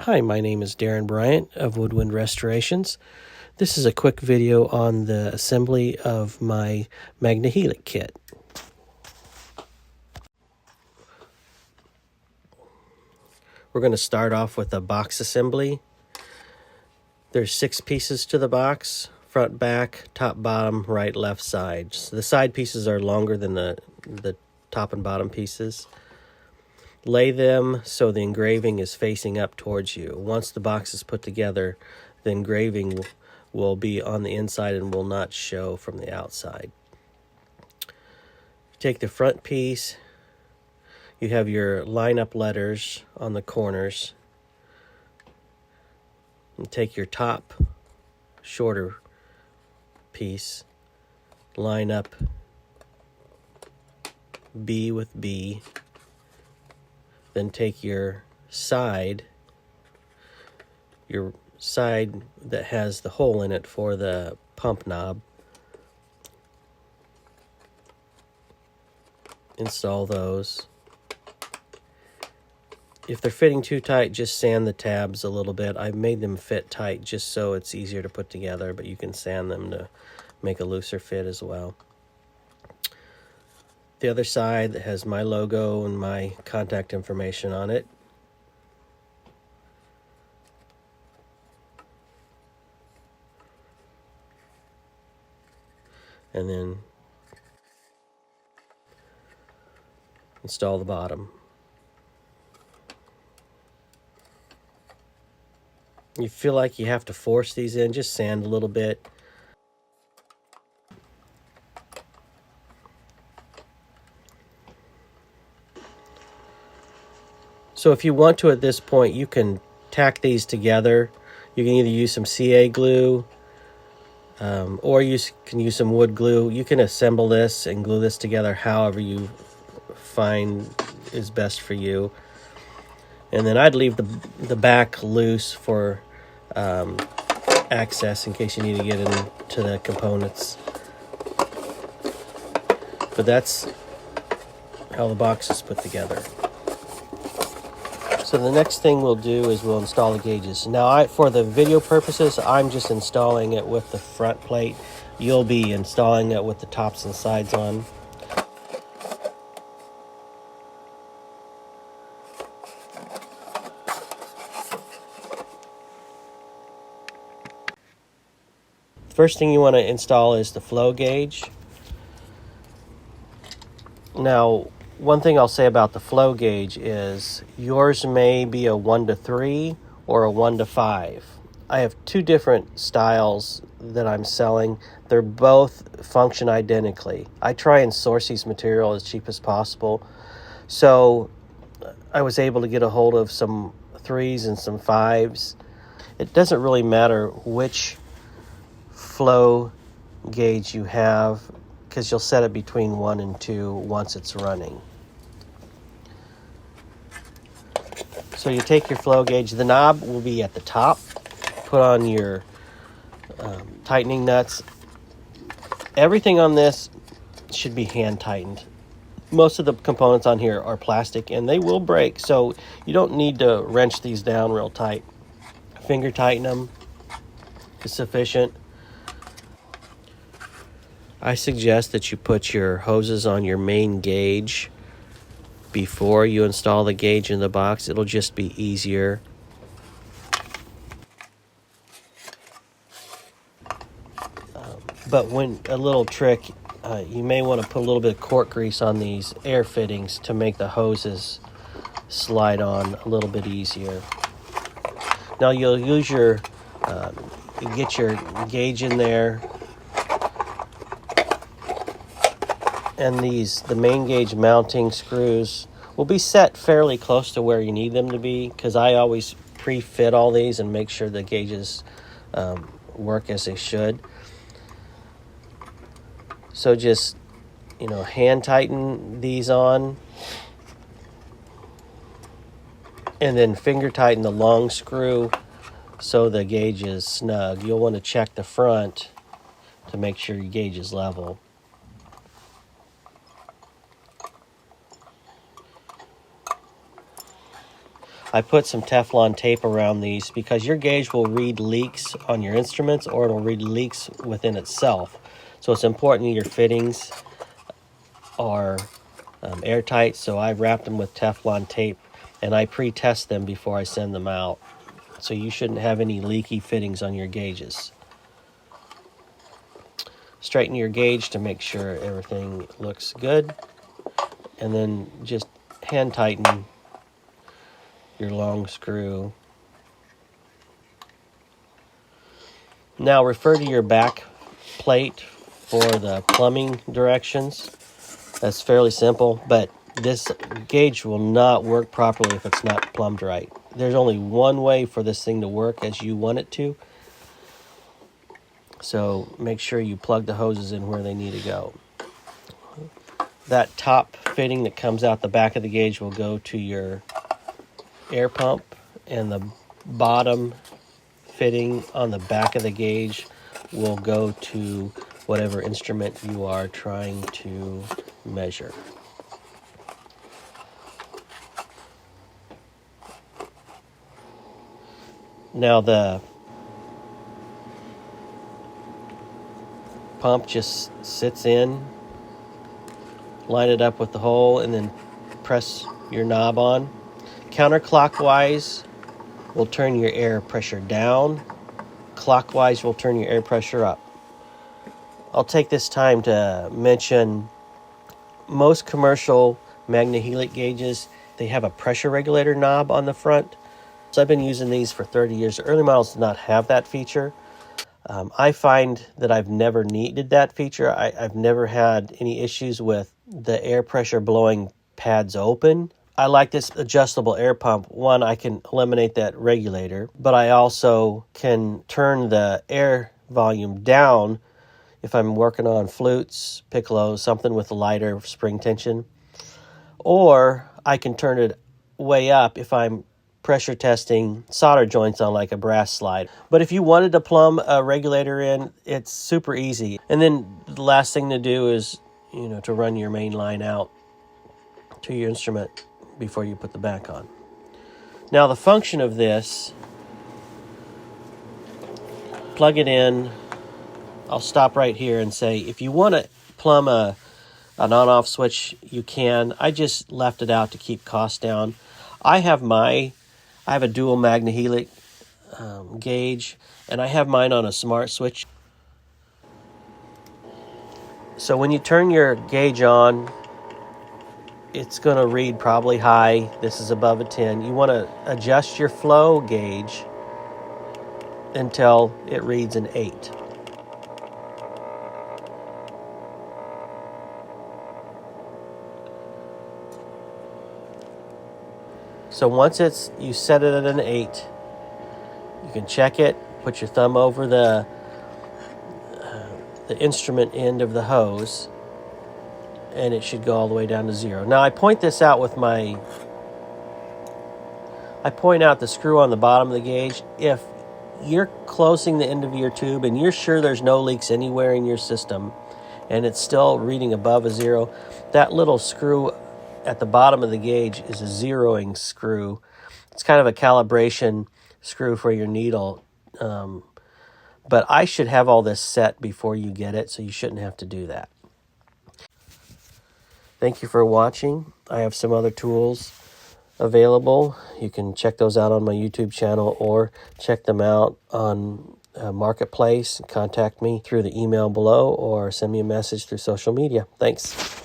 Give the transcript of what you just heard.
Hi, my name is Darren Bryant of Woodwind Restorations. This is a quick video on the assembly of my Magnehelic kit. We're going to start off with a box assembly. There's 6 pieces to the box: front, back, top, bottom, right, left side. So the side pieces are longer than the top and bottom pieces. Lay them so the engraving is facing up towards you. Once the box is put together, the engraving will be on the inside and will not show from the outside. Take the front piece. You have your line-up letters on the corners. And take your top, shorter piece, line up B with B. Then take your side that has the hole in it for the pump knob. Install those. If they're fitting too tight, just sand the tabs a little bit. I've made them fit tight just so it's easier to put together, but you can sand them to make a looser fit as well. The other side that has my logo and my contact information on it. And then install the bottom. You feel like you have to force these in, just sand a little bit. So if you want to at this point, you can tack these together. You can either use some CA glue or you can use some wood glue. You can assemble this and glue this together however you find is best for you. And then I'd leave the back loose for access in case you need to get into the components. But that's how the box is put together. So the next thing we'll do is we'll install the gauges. Now, for the video purposes, I'm just installing it with the front plate. You'll be installing it with the tops and sides on. First thing you want to install is the flow gauge. Now, one thing I'll say about the flow gauge is yours may be a 1 to 3 or a 1 to 5. I have 2 different styles that I'm selling. They're both function identically. I try and source these material as cheap as possible. So I was able to get a hold of some 3s and some 5s. It doesn't really matter which flow gauge you have, because you'll set it between 1 and 2 once it's running. So you take your flow gauge. The knob will be at the top. Put on your tightening nuts. Everything on this should be hand tightened. Most of the components on here are plastic and they will break, so you don't need to wrench these down real tight. Finger tighten them is sufficient. I suggest that you put your hoses on your main gauge before you install the gauge in the box. It'll just be easier. But a little trick, you may want to put a little bit of cork grease on these air fittings to make the hoses slide on a little bit easier. Now you'll use you get your gauge in there. And the main gauge mounting screws will be set fairly close to where you need them to be, because I always pre-fit all these and make sure the gauges work as they should. So just, hand tighten these on, and then finger tighten the long screw so the gauge is snug. You'll want to check the front to make sure your gauge is level. I put some Teflon tape around these because your gauge will read leaks on your instruments, or it'll read leaks within itself. So it's important your fittings are airtight, so I've wrapped them with Teflon tape, and I pre-test them before I send them out. So you shouldn't have any leaky fittings on your gauges. Straighten your gauge to make sure everything looks good, and then just hand tighten your long screw. Now refer to your back plate for the plumbing directions. That's fairly simple, but this gauge will not work properly if it's not plumbed right. There's only one way for this thing to work as you want it to. So make sure you plug the hoses in where they need to go. That top fitting that comes out the back of the gauge will go to your air pump, and the bottom fitting on the back of the gauge will go to whatever instrument you are trying to measure. Now the pump just sits in, line it up with the hole, and then press your knob on. Counterclockwise will turn your air pressure down. Clockwise will turn your air pressure up. I'll take this time to mention most commercial Magnehelic gauges, they have a pressure regulator knob on the front. So I've been using these for 30 years. The early models did not have that feature. I find that I've never needed that feature. I've never had any issues with the air pressure blowing pads open. I like this adjustable air pump. One, I can eliminate that regulator, but I also can turn the air volume down if I'm working on flutes, piccolos, something with a lighter spring tension. Or I can turn it way up if I'm pressure testing solder joints on like a brass slide. But if you wanted to plumb a regulator in, it's super easy. And then the last thing to do is, to run your main line out to your instrument before you put the back on. Now the function of this, plug it in. I'll stop right here and say, if you want to plumb an on-off switch, you can. I just left it out to keep costs down. I have a dual Magnehelic gauge, and I have mine on a smart switch. So when you turn your gauge on, it's going to read probably high. This is above a 10. You want to adjust your flow gauge until it reads an 8. So once you set it at an 8, you can check it, put your thumb over the instrument end of the hose, and it should go all the way down to 0. Now I point this out I point out the screw on the bottom of the gauge. If you're closing the end of your tube and you're sure there's no leaks anywhere in your system and it's still reading above a 0, that little screw at the bottom of the gauge is a zeroing screw. It's kind of a calibration screw for your needle. But I should have all this set before you get it, so you shouldn't have to do that. Thank you for watching. I have some other tools available. You can check those out on my YouTube channel or check them out on Marketplace. Contact me through the email below or send me a message through social media. Thanks.